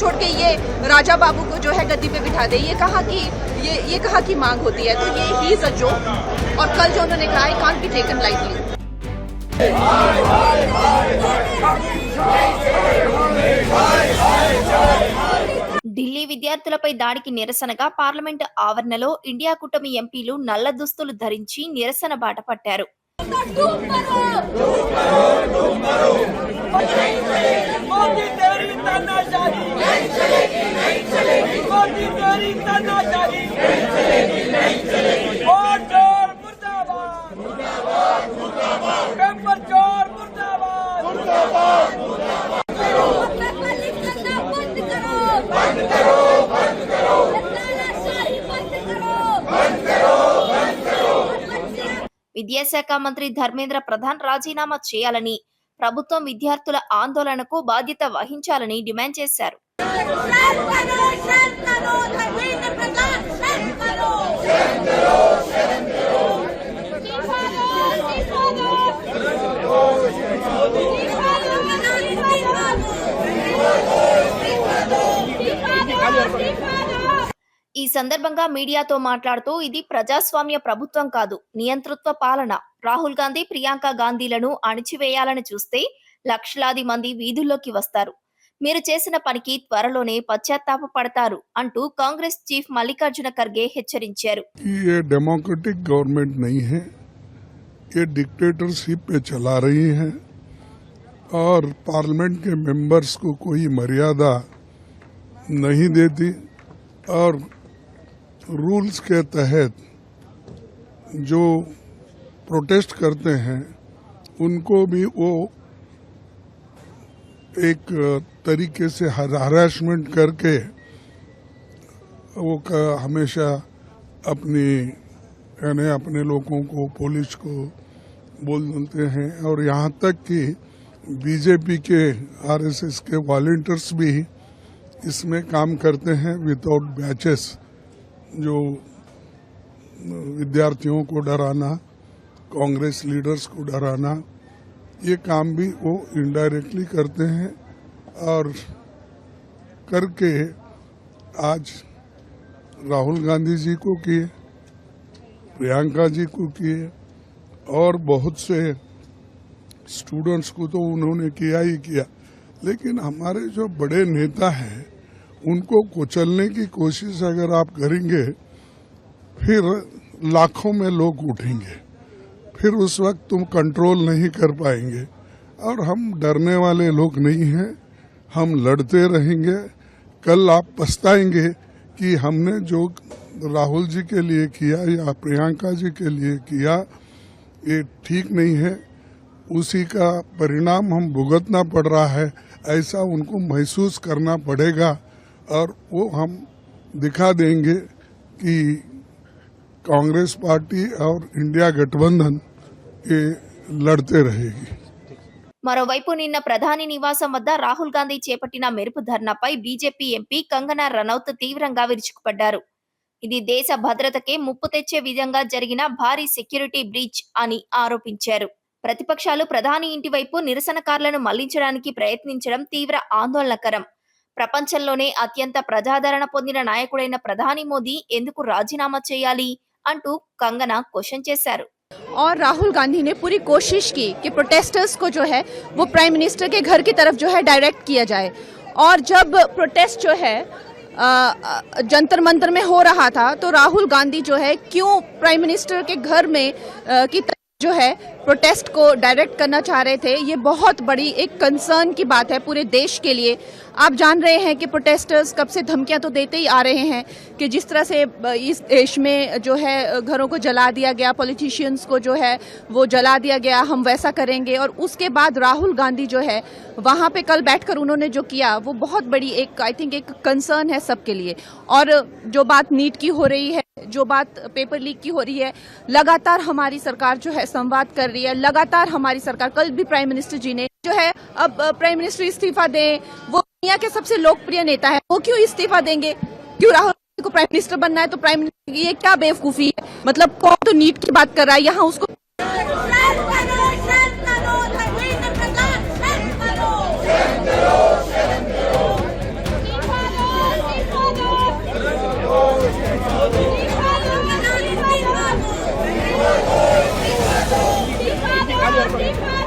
छोड़ के ये राजा बाबू को जो है गद्दी पे बिठा दे, ये कहा की मांग होती है। तो ये ही इज अ जोक। और कल जो उन्होंने कहा, it can't be taken lightly. Delhi విద్యార్థులపై దాడికి నిరసనగా పార్లమెంటు ఆవరణలో ఇండియా కూటమి ఎంపీలు నల్ల దుస్తులు ధరించి నిరసన బాట పట్టారు. విద్యాశాఖ మంత్రి ధర్మేంద్ర ప్రధాన్ రాజీనామా చేయాలని, ప్రభుత్వం విద్యార్థుల ఆందోళనకు బాధ్యత వహించాలని డిమాండ్ చేశారు. ఈ సందర్భంగా మీడియాతో మాట్లాడుతూ, ఇది ప్రజాస్వామ్య ప్రభుత్వం కాదు, నియంతృత్వ పాలన. రాహుల్ గాంధీ, ప్రియాంక గాంధీలను అణిచివేయాలని చూస్తే లక్షలాది మంది వీధుల్లోకి వస్తారు. మీరు చేసిన పనికి త్వరలోనే పశ్చాత్తాప పడతారు అంటూ కాంగ్రెస్ చీఫ్ మల్లికార్జున ఖర్గే హెచ్చరించారు. ये डेमोक्रेटिक गवर्नमेंट नहीं है, ये डिक्टेटरशिप पे चला रही है और पार्लियामेंट के मेंबर्स को कोई मर्यादा नहीं देती और रूल्स के तहत जो प्रोटेस्ट करते हैं उनको भी वो एक तरीके से हरासमेंट करके वो हमेशा अपने लोगों को, पुलिस को बोलते हैं और यहाँ तक कि बीजेपी के आरएसएस के वॉलंटियर्स भी इसमें काम करते हैं विदाउट बैचेस। जो विद्यार्थियों को डराना, कांग्रेस लीडर्स को डराना, ये काम भी वो इनडायरेक्टली करते हैं और करके आज राहुल गांधी जी को किए, प्रियंका जी को किए और बहुत से स्टूडेंट्स को तो उन्होंने किया ही किया। लेकिन हमारे जो बड़े नेता हैं उनको कुचलने की कोशिश अगर आप करेंगे फिर लाखों में लोग उठेंगे, फिर उस वक्त तुम कंट्रोल नहीं कर पाएंगे। और हम डरने वाले लोग नहीं हैं, हम लड़ते रहेंगे। कल आप पछताएंगे कि हमने जो राहुल जी के लिए किया या प्रियंका जी के लिए किया ये ठीक नहीं है, उसी का परिणाम हम भुगतना पड़ रहा है, ऐसा उनको महसूस करना पड़ेगा और वो हम दिखा देंगे कि कांग्रेस पार्टी और इंडिया गठबंधन ये लड़ते रहेगी. మరోవైపు నిన్న ప్రధాని నివాసం వద్ద రాహుల్ గాంధీ చేపట్టిన మెరుపు ధర్నాపై బీజేపీ ఎంపీ కంగనా రనౌత్ తీవ్రంగా విరుచుకుపడ్డారు. ఇది దేశ భద్రతకే ముప్పు తెచ్చే విధంగా జరిగిన భారీ సెక్యూరిటీ బ్రీచ్ అని ఆరోపించారు. ప్రతిపక్షాలు ప్రధాని ఇంటి వైపు నిరసనకారులను మళ్లించడానికి ప్రయత్నించడం తీవ్ర ఆందోళనకరం. ప్రపంచంలోనే అత్యంత ప్రజాదరణ పొందిన నాయకుడైన ప్రధాని మోదీ ఎందుకు రాజీనామా చేయాలి అంటూ కంగనా క్వశ్చన్ చేశారు. और राहुल गांधी ने पूरी कोशिश की कि प्रोटेस्टर्स को जो है वो प्राइम मिनिस्टर के घर की तरफ जो है डायरेक्ट किया जाए। और जब प्रोटेस्ट जो है जंतर मंतर में हो रहा था तो राहुल गांधी जो है क्यों प्राइम मिनिस्टर के घर में की तरफ जो है प्रोटेस्ट को डायरेक्ट करना चाह रहे थे, ये बहुत बड़ी एक कंसर्न की बात है पूरे देश के लिए। आप जान रहे हैं कि प्रोटेस्टर्स कब से धमकियां तो देते ही आ रहे हैं कि जिस तरह से इस देश में जो है घरों को जला दिया गया, पॉलिटिशियंस को जो है वो जला दिया गया, हम वैसा करेंगे। और उसके बाद राहुल गांधी जो है वहाँ पे कल बैठकर उन्होंने जो किया वो बहुत बड़ी एक आई थिंक एक कंसर्न है सबके लिए। और जो बात नीट की हो रही है, जो बात पेपर लीक की हो रही है, लगातार हमारी सरकार जो है संवाद कर रही है, लगातार हमारी सरकार, कल भी प्राइम मिनिस्टर जी ने जो है अब प्राइम मिनिस्टर इस्तीफा दें, वो दुनिया के सबसे लोकप्रिय नेता है, वो क्यों इस्तीफा देंगे? क्यों राहुल गांधी को प्राइम मिनिस्टर बनना है? तो प्राइम मिनिस्टर ये क्या बेवकूफी है? मतलब कौन तो नीट की बात कर रहा है यहाँ उसको इस्तीफा